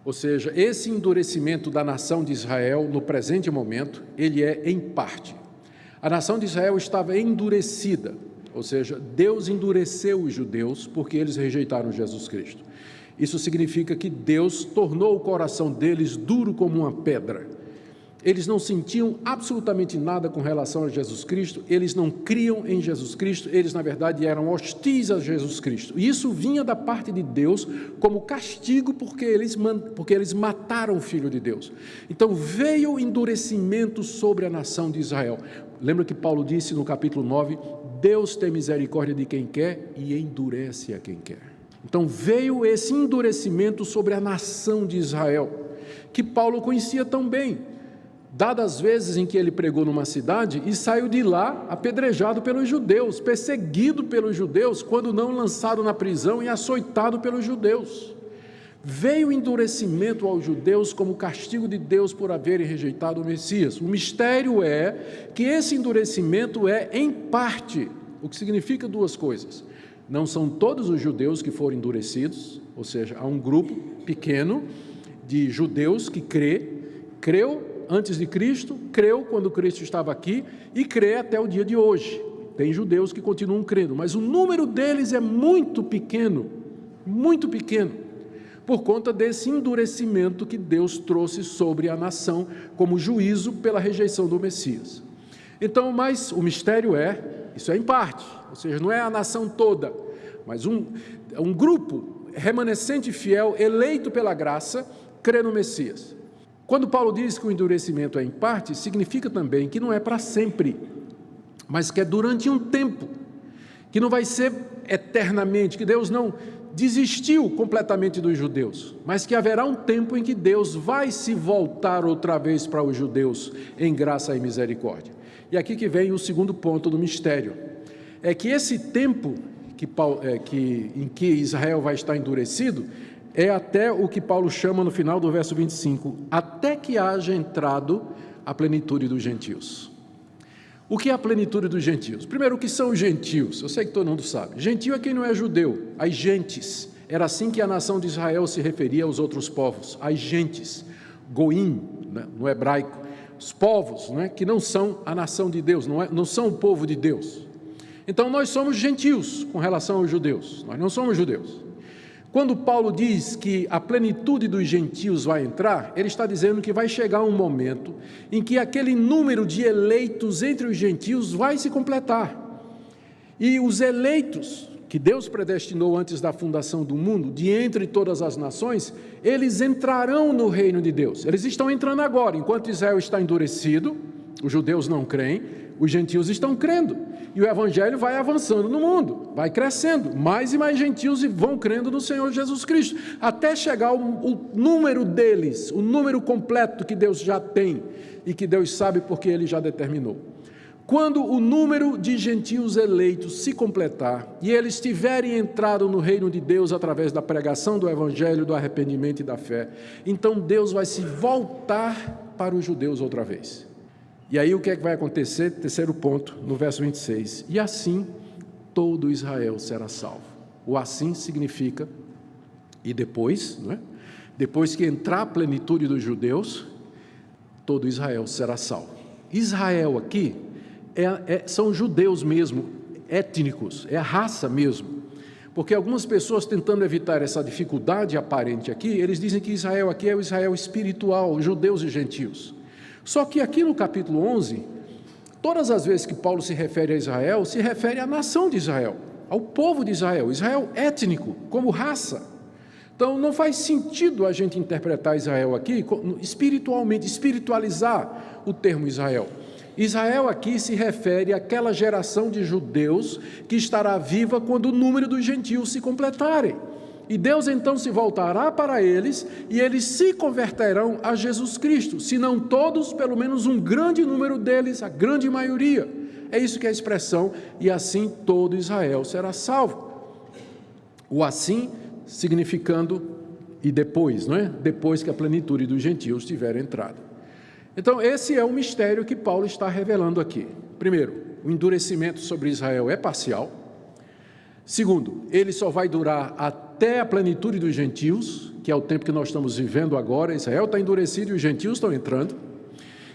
Ou seja, esse endurecimento da nação de Israel no presente momento, ele é em parte. A nação de Israel estava endurecida, ou seja, Deus endureceu os judeus porque eles rejeitaram Jesus Cristo. Isso significa que Deus tornou o coração deles duro como uma pedra. Eles não sentiam absolutamente nada com relação a Jesus Cristo, eles não criam em Jesus Cristo, eles na verdade eram hostis a Jesus Cristo. E isso vinha da parte de Deus como castigo porque eles mataram o Filho de Deus. Então veio o endurecimento sobre a nação de Israel. Lembra que Paulo disse no capítulo 9, Deus tem misericórdia de quem quer e endurece a quem quer. Então veio esse endurecimento sobre a nação de Israel, que Paulo conhecia tão bem, dadas as vezes em que ele pregou numa cidade e saiu de lá apedrejado pelos judeus, perseguido pelos judeus, quando não lançado na prisão e açoitado pelos judeus. Veio o endurecimento aos judeus como castigo de Deus por haverem rejeitado o Messias. O mistério é que esse endurecimento é em parte, o que significa duas coisas. Não são todos os judeus que foram endurecidos, ou seja, há um grupo pequeno de judeus que creu antes de Cristo, creu quando Cristo estava aqui e crê até o dia de hoje. Tem judeus que continuam crendo, mas o número deles é muito pequeno, por conta desse endurecimento que Deus trouxe sobre a nação como juízo pela rejeição do Messias. Então, mas o mistério isso é em parte, ou seja, não é a nação toda, mas um grupo remanescente fiel, eleito pela graça, crê no Messias. Quando Paulo diz que o endurecimento é em parte, significa também que não é para sempre, mas que é durante um tempo, que não vai ser eternamente, que Deus não desistiu completamente dos judeus, mas que haverá um tempo em que Deus vai se voltar outra vez para os judeus em graça e misericórdia. E aqui que vem o segundo ponto do mistério, é que esse tempo em que Israel vai estar endurecido, é até o que Paulo chama no final do verso 25, até que haja entrado a plenitude dos gentios. O que é a plenitude dos gentios? Primeiro, o que são os gentios? Eu sei que todo mundo sabe. Gentio é quem não é judeu, as gentes. Era assim que a nação de Israel se referia aos outros povos, as gentes, goim, né, no hebraico, os povos, né, que não são a nação de Deus, não são o povo de Deus. Então nós somos gentios com relação aos judeus, nós não somos judeus. Quando Paulo diz que a plenitude dos gentios vai entrar, ele está dizendo que vai chegar um momento em que aquele número de eleitos entre os gentios vai se completar. E os eleitos, que Deus predestinou antes da fundação do mundo, de entre todas as nações, eles entrarão no reino de Deus. Eles estão entrando agora, enquanto Israel está endurecido, os judeus não creem, os gentios estão crendo. E o evangelho vai avançando no mundo, vai crescendo, mais e mais gentios vão crendo no Senhor Jesus Cristo, até chegar o número deles, o número completo que Deus já tem e que Deus sabe porque Ele já determinou. Quando o número de gentios eleitos se completar e eles tiverem entrado no reino de Deus através da pregação do evangelho, do arrependimento e da fé, então Deus vai se voltar para os judeus outra vez. E aí o que é que vai acontecer? Terceiro ponto, no verso 26. E assim todo Israel será salvo. O assim significa, e depois, né? Depois que entrar a plenitude dos judeus, todo Israel será salvo. Israel aqui são judeus mesmo, étnicos, é a raça mesmo. Porque algumas pessoas tentando evitar essa dificuldade aparente aqui, eles dizem que Israel aqui é o Israel espiritual, judeus e gentios. Só que aqui no capítulo 11, todas as vezes que Paulo se refere a Israel, se refere à nação de Israel, ao povo de Israel, Israel étnico, como raça. Então não faz sentido a gente interpretar Israel aqui espiritualmente, espiritualizar o termo Israel. Israel aqui se refere àquela geração de judeus que estará viva quando o número dos gentios se completarem. E Deus então se voltará para eles e eles se converterão a Jesus Cristo, se não todos, pelo menos um grande número deles, a grande maioria. É isso que é a expressão, e assim todo Israel será salvo. O assim significando e depois, não é? Depois que a plenitude dos gentios tiver entrado. Então esse é o mistério que Paulo está revelando aqui. Primeiro, o endurecimento sobre Israel é parcial. Segundo, ele só vai durar até a plenitude dos gentios, que é o tempo que nós estamos vivendo agora. Israel está endurecido e os gentios estão entrando.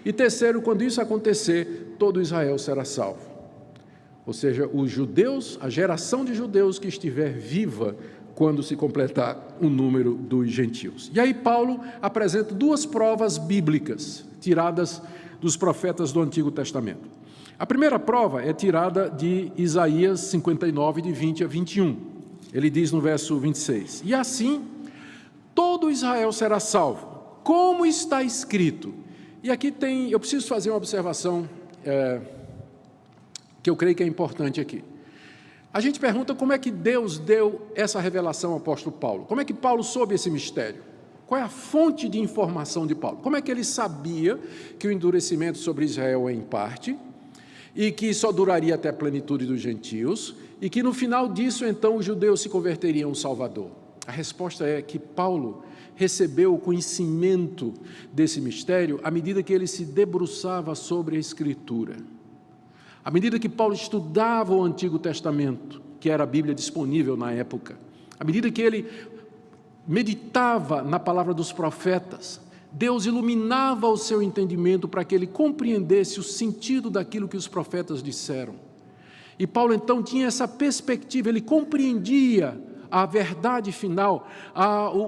E terceiro, quando isso acontecer, todo Israel será salvo. Ou seja, os judeus, a geração de judeus que estiver viva quando se completar o número dos gentios. E aí Paulo apresenta duas provas bíblicas tiradas dos profetas do Antigo Testamento. A primeira prova é tirada de Isaías 59, de 20 a 21. Ele diz no verso 26, e assim todo Israel será salvo, como está escrito. E aqui eu preciso fazer uma observação que eu creio que é importante aqui. A gente pergunta como é que Deus deu essa revelação ao apóstolo Paulo. Como é que Paulo soube esse mistério? Qual é a fonte de informação de Paulo? Como é que ele sabia que o endurecimento sobre Israel é em parte, e que só duraria até a plenitude dos gentios, e que no final disso, então, os judeus se converteriam ao Salvador? A resposta é que Paulo recebeu o conhecimento desse mistério à medida que ele se debruçava sobre a Escritura. À medida que Paulo estudava o Antigo Testamento, que era a Bíblia disponível na época, à medida que ele meditava na palavra dos profetas, Deus iluminava o seu entendimento para que ele compreendesse o sentido daquilo que os profetas disseram. E Paulo então tinha essa perspectiva, ele compreendia a verdade final,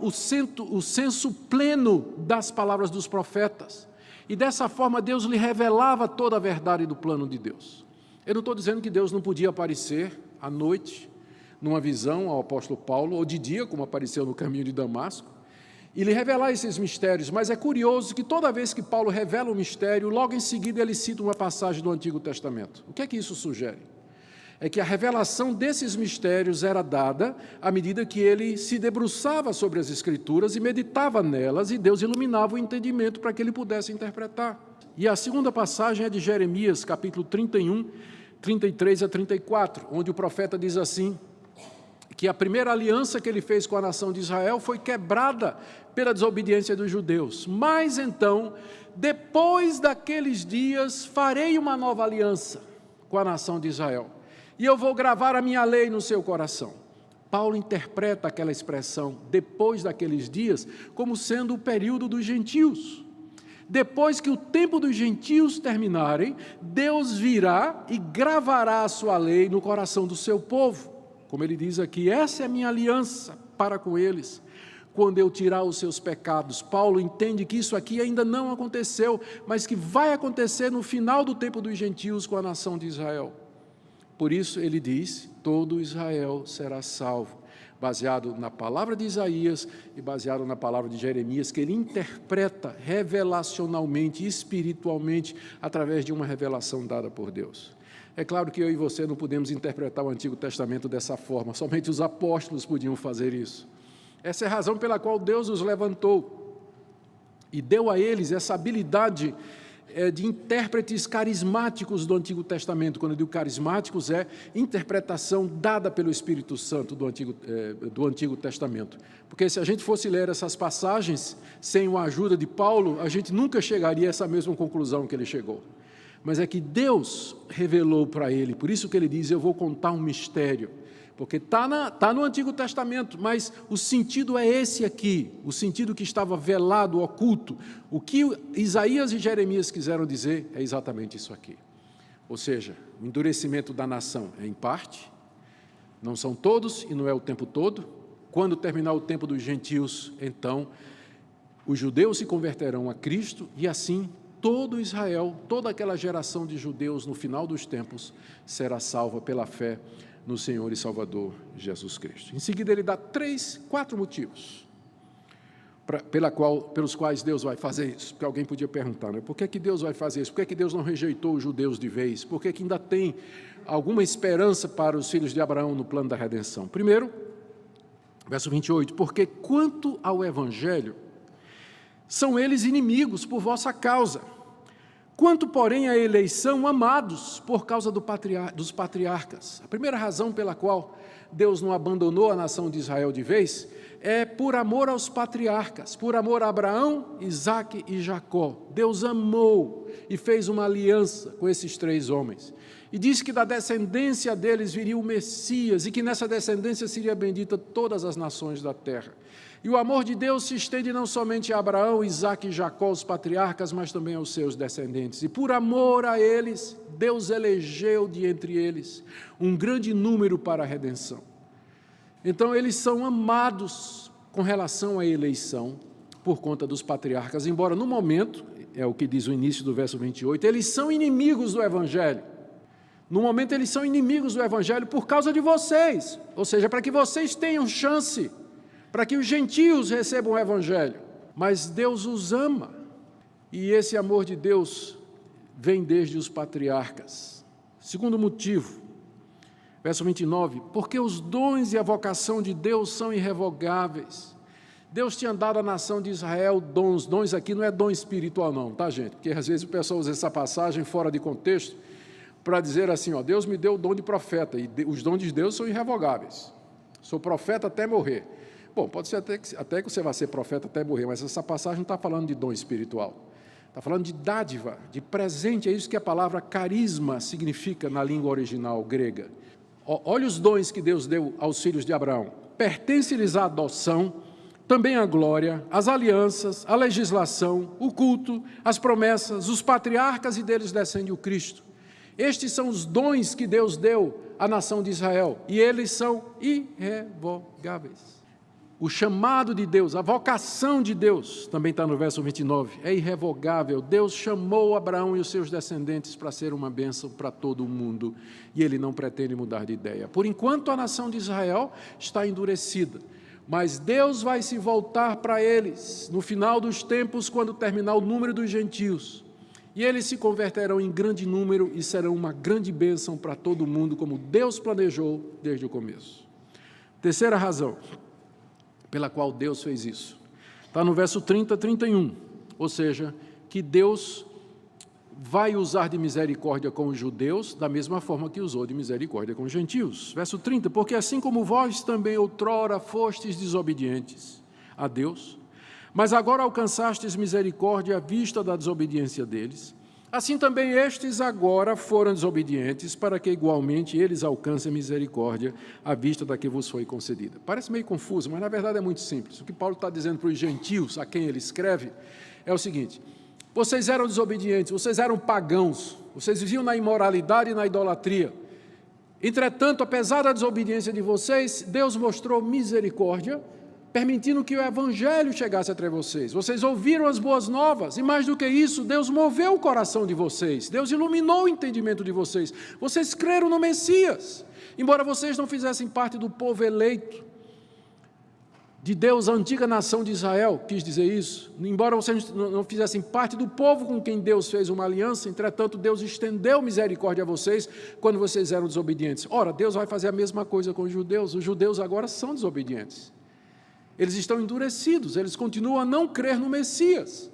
o senso pleno das palavras dos profetas. E dessa forma Deus lhe revelava toda a verdade do plano de Deus. Eu não estou dizendo que Deus não podia aparecer à noite, numa visão ao apóstolo Paulo, ou de dia, como apareceu no caminho de Damasco, e lhe revelar esses mistérios, mas é curioso que toda vez que Paulo revela um mistério, logo em seguida ele cita uma passagem do Antigo Testamento. O que é que isso sugere? É que a revelação desses mistérios era dada à medida que ele se debruçava sobre as Escrituras e meditava nelas, e Deus iluminava o entendimento para que ele pudesse interpretar. E a segunda passagem é de Jeremias, capítulo 31, 33 a 34, onde o profeta diz assim, que a primeira aliança que ele fez com a nação de Israel foi quebrada pela desobediência dos judeus. Mas então, depois daqueles dias, farei uma nova aliança com a nação de Israel, e eu vou gravar a minha lei no seu coração. Paulo interpreta aquela expressão, depois daqueles dias, como sendo o período dos gentios. Depois que o tempo dos gentios terminarem, Deus virá e gravará a sua lei no coração do seu povo. Como ele diz aqui, essa é a minha aliança para com eles, quando eu tirar os seus pecados. Paulo entende que isso aqui ainda não aconteceu, mas que vai acontecer no final do tempo dos gentios com a nação de Israel. Por isso ele diz, todo Israel será salvo, baseado na palavra de Isaías e baseado na palavra de Jeremias, que ele interpreta revelacionalmente, espiritualmente, através de uma revelação dada por Deus. É claro que eu e você não podemos interpretar o Antigo Testamento dessa forma, somente os apóstolos podiam fazer isso. Essa é a razão pela qual Deus os levantou e deu a eles essa habilidade de intérpretes carismáticos do Antigo Testamento. Quando eu digo carismáticos, é interpretação dada pelo Espírito Santo do Antigo Testamento. Porque se a gente fosse ler essas passagens sem a ajuda de Paulo, a gente nunca chegaria a essa mesma conclusão que ele chegou. Mas é que Deus revelou para ele, por isso que ele diz, eu vou contar um mistério. Porque está no Antigo Testamento, mas o sentido é esse aqui, o sentido que estava velado, oculto. O que Isaías e Jeremias quiseram dizer é exatamente isso aqui. Ou seja, o endurecimento da nação é em parte, não são todos e não é o tempo todo. Quando terminar o tempo dos gentios, então, os judeus se converterão a Cristo e assim todo Israel, toda aquela geração de judeus no final dos tempos será salva pela fé no Senhor e Salvador Jesus Cristo. Em seguida ele dá 4 motivos pelos quais Deus vai fazer isso. Porque alguém podia perguntar, né? Por que Deus vai fazer isso? Por que Deus não rejeitou os judeus de vez? Por que ainda tem alguma esperança para os filhos de Abraão no plano da redenção? Primeiro, verso 28, porque quanto ao Evangelho, são eles inimigos por vossa causa. Quanto, porém, à eleição, amados por causa dos patriarcas. A primeira razão pela qual Deus não abandonou a nação de Israel de vez é por amor aos patriarcas, por amor a Abraão, Isaque e Jacó. Deus amou e fez uma aliança com esses 3 homens. E diz que da descendência deles viria o Messias, e que nessa descendência seria bendita todas as nações da terra. E o amor de Deus se estende não somente a Abraão, Isaque e Jacó, os patriarcas, mas também aos seus descendentes. E por amor a eles, Deus elegeu de entre eles um grande número para a redenção. Então eles são amados com relação à eleição por conta dos patriarcas, embora no momento, é o que diz o início do verso 28, eles são inimigos do Evangelho. No momento eles são inimigos do Evangelho por causa de vocês, ou seja, para que vocês tenham chance, para que os gentios recebam o Evangelho. Mas Deus os ama, e esse amor de Deus vem desde os patriarcas. Segundo motivo, verso 29, porque os dons e a vocação de Deus são irrevogáveis. Deus tinha dado à nação de Israel dons aqui não é dom espiritual não, tá gente? Porque às vezes o pessoal usa essa passagem fora de contexto, para dizer assim, ó, Deus me deu o dom de profeta, e os dons de Deus são irrevogáveis. Sou profeta até morrer. Bom, pode ser até que você vai ser profeta até morrer, mas essa passagem não está falando de dom espiritual. Está falando de dádiva, de presente, é isso que a palavra carisma significa na língua original grega. Olha os dons que Deus deu aos filhos de Abraão. Pertence-lhes a adoção, também a glória, as alianças, a legislação, o culto, as promessas, os patriarcas e deles descende o Cristo. Estes são os dons que Deus deu à nação de Israel, e eles são irrevogáveis. O chamado de Deus, a vocação de Deus, também está no verso 29, é irrevogável. Deus chamou Abraão e os seus descendentes para ser uma bênção para todo o mundo, e ele não pretende mudar de ideia. Por enquanto a nação de Israel está endurecida, mas Deus vai se voltar para eles no final dos tempos, quando terminar o número dos gentios. E eles se converterão em grande número e serão uma grande bênção para todo mundo, como Deus planejou desde o começo. Terceira razão pela qual Deus fez isso, está no verso 30 a 31, ou seja, que Deus vai usar de misericórdia com os judeus, da mesma forma que usou de misericórdia com os gentios. Verso 30, porque assim como vós também outrora fostes desobedientes a Deus, mas agora alcançastes misericórdia à vista da desobediência deles, assim também estes agora foram desobedientes, para que igualmente eles alcancem misericórdia à vista da que vos foi concedida. Parece meio confuso, mas na verdade é muito simples. O que Paulo está dizendo para os gentios, a quem ele escreve, é o seguinte: vocês eram desobedientes, vocês eram pagãos, vocês viviam na imoralidade e na idolatria. Entretanto, apesar da desobediência de vocês, Deus mostrou misericórdia, permitindo que o Evangelho chegasse até vocês. Vocês ouviram as boas novas, e mais do que isso, Deus moveu o coração de vocês, Deus iluminou o entendimento de vocês. Vocês creram no Messias, embora vocês não fizessem parte do povo eleito de Deus, a antiga nação de Israel, quis dizer isso. Embora vocês não fizessem parte do povo com quem Deus fez uma aliança, entretanto, Deus estendeu misericórdia a vocês quando vocês eram desobedientes. Ora, Deus vai fazer a mesma coisa com os judeus agora são desobedientes. Eles estão endurecidos, eles continuam a não crer no Messias.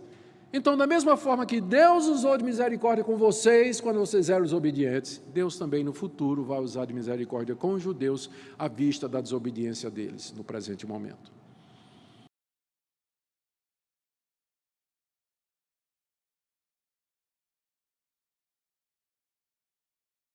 Então, da mesma forma que Deus usou de misericórdia com vocês quando vocês eram desobedientes, Deus também no futuro vai usar de misericórdia com os judeus à vista da desobediência deles no presente momento.